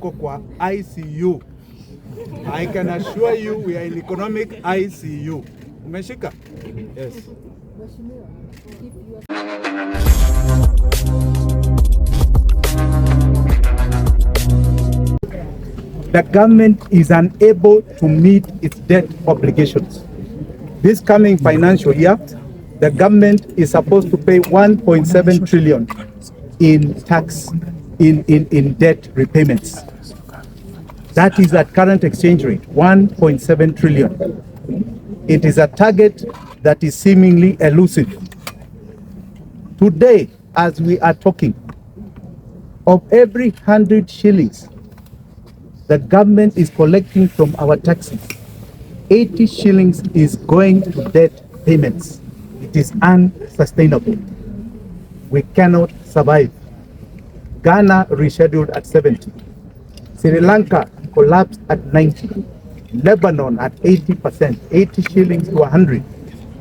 Kwa ICU. I can assure you we are in economic ICU. Umeshika? Yes. The government is unable to meet its debt obligations. This coming financial year, the government is supposed to pay 1.7 trillion in tax, in debt repayments. That is at current exchange rate, 1.7 trillion. It is a target that is seemingly elusive. Today, as we are talking, of every 100 shillings the government is collecting from our taxes, 80 shillings is going to debt payments. It is unsustainable. We cannot survive. Ghana rescheduled at 70. Sri Lanka collapsed at 90. Lebanon at 80%, 80 shillings to 100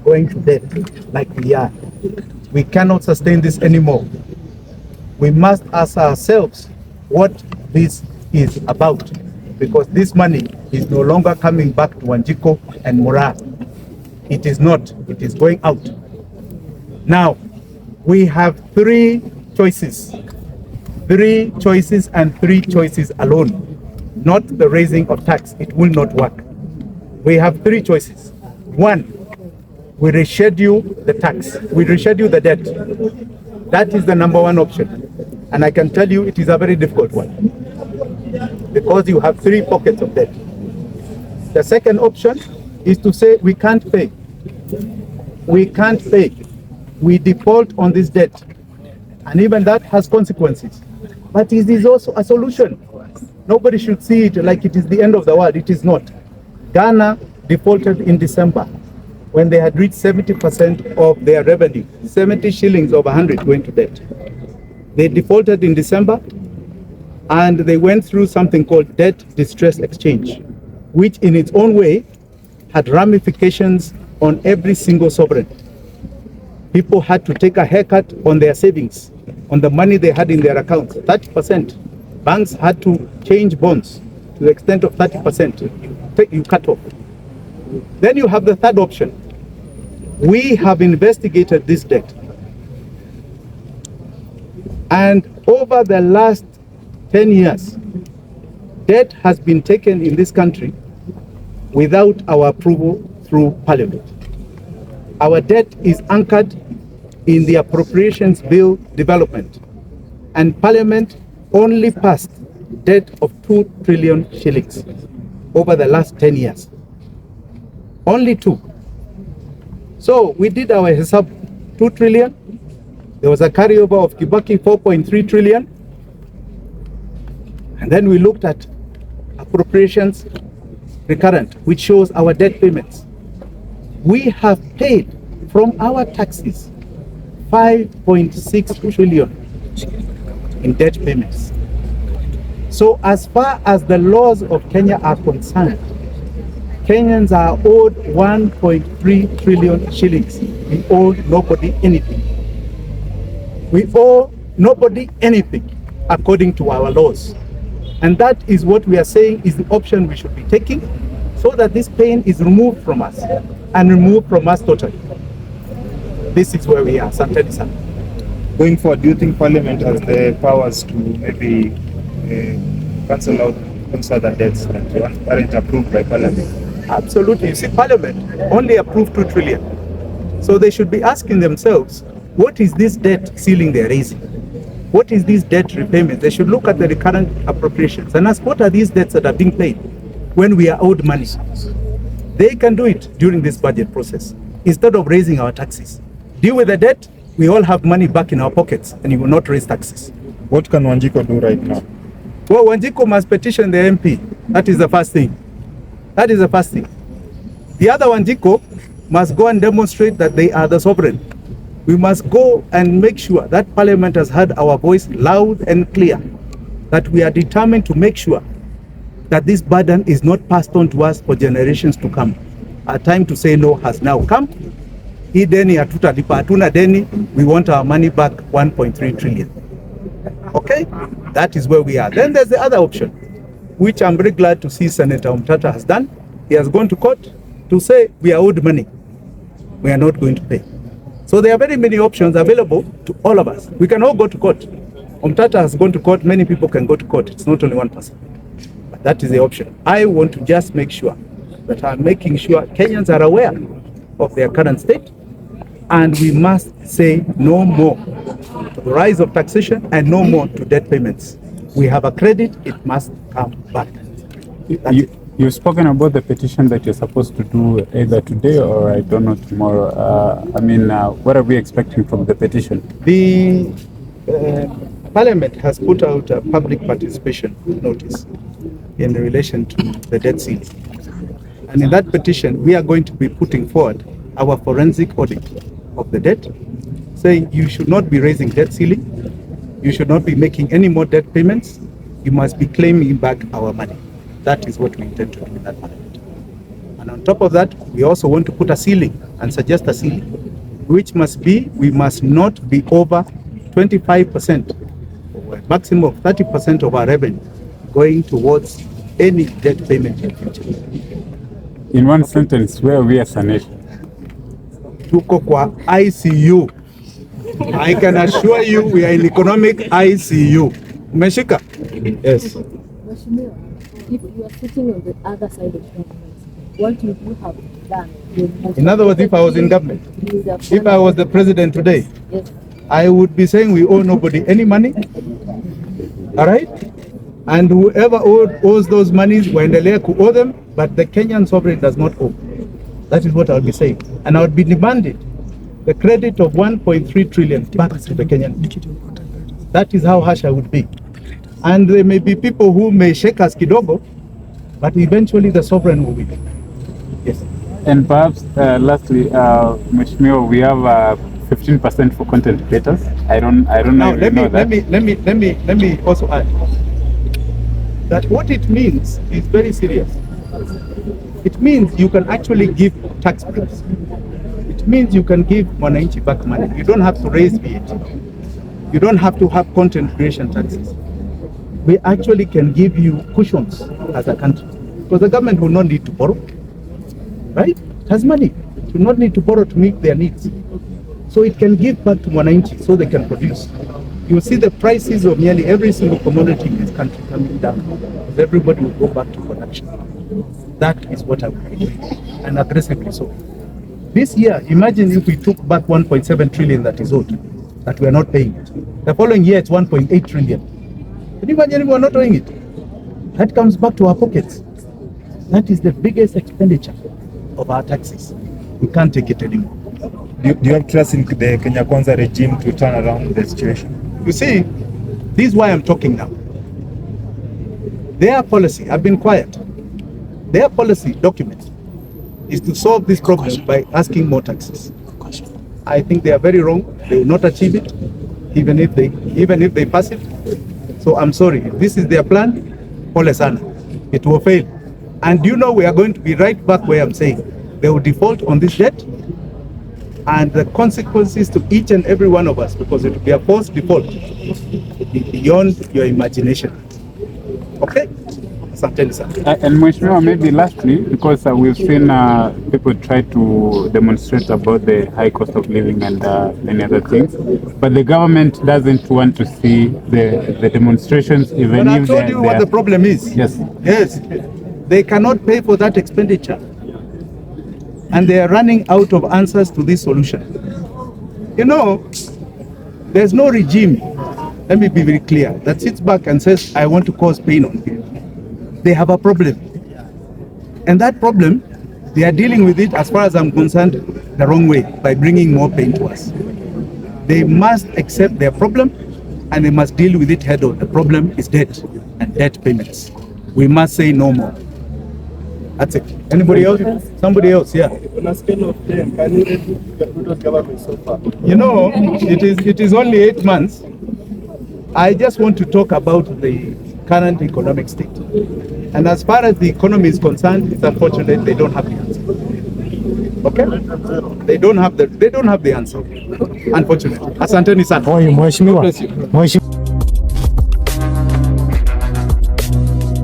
going to debt like we are. We cannot sustain this anymore. We must ask ourselves what this is about, because this money is no longer coming back to Wanjigi and Mura. It is not, it is going out. Now, we have three choices and three choices alone, not the raising of tax. It will not work. We have three choices. One, we reschedule the tax, we reschedule the debt. That is the number one option. And I can tell you it is a very difficult one, because you have three pockets of debt. The second option is to say we can't pay. We can't pay. We default on this debt. And even that has consequences. But it is also a solution. Nobody should see it like it is the end of the world. It is not. Ghana defaulted in December when they had reached 70% of their revenue, 70 shillings of 100 going to debt. They defaulted in December, and they went through something called debt distress exchange, which in its own way had ramifications on every single sovereign. People had to take a haircut on their savings, on the money they had in their accounts, 30%. Banks had to change bonds to the extent of 30%. You cut off. Then you have the third option. We have investigated this debt. And over the last 10 years, debt has been taken in this country without our approval through Parliament. Our debt is anchored in the appropriations bill development, and Parliament only passed debt of 2 trillion shillings over the last 10 years. Only 2. So we did our hesab, 2 trillion. There was a carryover of Kibaki, 4.3 trillion. And then we looked at appropriations recurrent, which shows our debt payments. We have paid from our taxes 5.6 trillion in debt payments. So as far as the laws of Kenya are concerned, Kenyans are owed 1.3 trillion shillings. We owe nobody anything. We owe nobody anything according to our laws. And that is what we are saying is the option we should be taking, so that this pain is removed from us, and removed from us totally. This is where we are. Going forward, do you think Parliament has the powers to maybe cancel out certain debts that aren't approved by Parliament? Absolutely. You see, Parliament only approved 2 trillion. So they should be asking themselves, what is this debt ceiling they're raising? What is this debt repayment? They should look at the recurrent appropriations and ask, what are these debts that are being paid when we are owed money? They can do it during this budget process instead of raising our taxes. Deal with the debt, we all have money back in our pockets, and you will not raise taxes. What can Wanjigi do right now? Well, Wanjigi must petition the MP. That is the first thing. That is the first thing. The other Wanjigi must go and demonstrate that they are the sovereign. We must go and make sure that Parliament has heard our voice loud and clear, that we are determined to make sure that this burden is not passed on to us for generations to come. Our time to say no has now come. Hii deni hatutalipa, hatuna deni. We want our money back, 1.3 trillion. Okay, that is where we are. Then there's the other option. which I'm very glad to see Senator Omtata has done. He has gone to court to say we are owed money. We are not going to pay. So there are very many options available to all of us. We can all go to court. Omtata has gone to court. Many people can go to court. It's not only one person. But that is the option. I want to just make sure that I'm making sure Kenyans are aware of their current state, and we must say no more to the rise of taxation and no more to debt payments. We have a credit, it must come back. You've spoken about the petition that you're supposed to do either today or I don't know tomorrow. What are we expecting from the petition? The Parliament has put out a public participation notice in relation to the debt ceiling. And in that petition, we are going to be putting forward our forensic audit of the debt, saying you should not be raising debt ceiling, you should not be making any more debt payments, you must be claiming back our money. That is what we intend to do in that Parliament. And on top of that, we also want to put a ceiling and suggest a ceiling, which must be, we must not be over 25% or a maximum of 30% of our revenue going towards any debt payment in future. In one sentence, where are we as a nation? Tuko kwa ICU. I can assure you we are in economic ICU. Umeshika? Yes. Mheshimiwa, if you are sitting on the other side of government, what would you have done? In other words, if I was in government, if I was the president today, yes, I would be saying we owe nobody any money. All right? And whoever owes those monies, waendelee ku owe them, but the Kenyan sovereign does not owe. That is what I would be saying. And I would be demanding the credit of 1.3 trillion back to the Kenyan. That is how harsh I would be. And there may be people who may shake us kidogo, but eventually the sovereign will win. Yes. And perhaps lastly, Mheshimiwa, we have 15% for content creators. I don't know. Now let me also add that what it means is very serious. It means you can actually give tax breaks. It means you can give Wananchi back money. You don't have to raise VAT. You don't have to have content creation taxes. We actually can give you cushions as a country, because the government will not need to borrow, right? It has money. It will not need to borrow to meet their needs. So it can give back to Wananchi so they can produce. You will see the prices of nearly every single commodity in this country coming down, because everybody will go back to production. That is what I would be doing, and aggressively so. This year, imagine if we took back 1.7 trillion that is owed, that we are not paying it. The following year, it's 1.8 trillion. Can you imagine if we are not doing it? That comes back to our pockets. That is the biggest expenditure of our taxes. We can't take it anymore. Do you have trust in the Kenya Kwanza regime to turn around the situation? You see, this is why I'm talking now. Their policy, I've been quiet. Their policy document is to solve this problem by asking more taxes. I think they are very wrong. They will not achieve it, even if they pass it. So I'm sorry. If this is their plan, pole sana. It will fail. And you know we are going to be right back where I'm saying. They will default on this debt, and the consequences to each and every one of us, because it will be a forced default, beyond your imagination. Okay? And Mheshimiwa, maybe lastly, because we've seen people try to demonstrate about the high cost of living and many other things, but the government doesn't want to see the demonstrations, even but if I told you what the problem is. Yes. Yes. They cannot pay for that expenditure, and they are running out of answers to this solution. You know, there's no regime, let me be very clear, that sits back and says, I want to cause pain on people. They have a problem. And that problem, they are dealing with it, as far as I'm concerned, the wrong way, by bringing more pain to us. They must accept their problem, and they must deal with it head on. The problem is debt and debt payments. We must say no more. That's it. Anybody else? Somebody else, yeah. On a scale of 10, can you rate the Ruto's government so far? You know, it is only 8 months. I just want to talk about the current economic state. And as far as the economy is concerned, it's unfortunate they don't have the answer. Okay? They don't have the answer. Unfortunately. Asanteni sana. Mheshimiwa.